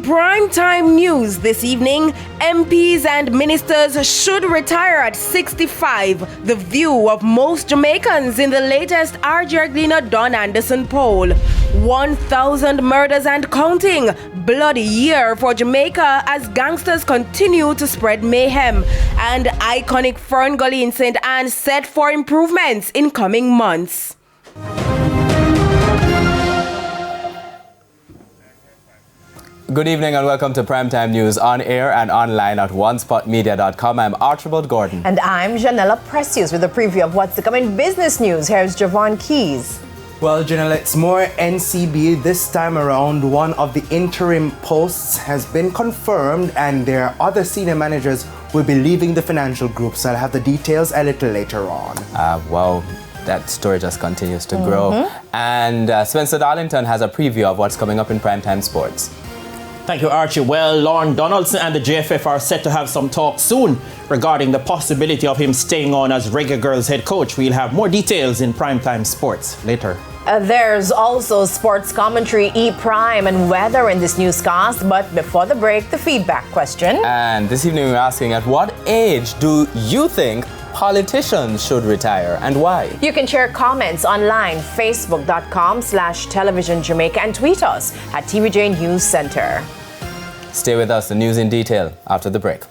primetime news this evening, MPs and ministers should retire at 65. The view of most Jamaicans in the latest R.J. Glena Don Anderson poll. 1,000 murders and counting. Bloody year for Jamaica as gangsters continue to spread mayhem. And iconic Fern Gully in St. Anne set for improvements in coming months. Good evening and welcome to Primetime News on air and online at onespotmedia.com. I'm Archibald Gordon. And I'm Janella Precious with a preview of what's to come in business news. Here's Javon Keys. Well, Janella, it's more NCB. This time around, one of the interim posts has been confirmed and their other senior managers will be leaving the financial group. So I'll have the details a little later on. Wow. That story just continues to grow. And Spencer Darlington has a preview of what's coming up in Primetime Sports. Thank you, Archie. Well, Lorne Donaldson and the JFF are set to have some talk soon regarding the possibility of him staying on as Reggae Girls head coach. We'll have more details in Primetime Sports later. There's also sports commentary, E-Prime, and weather in this newscast. But before the break, the feedback question. And this evening we're asking, at what age do you think politicians should retire and why? You can share comments online, facebook.com/televisionjamaica, and tweet us at TVJ News Center. Stay with us, the news in detail after the break.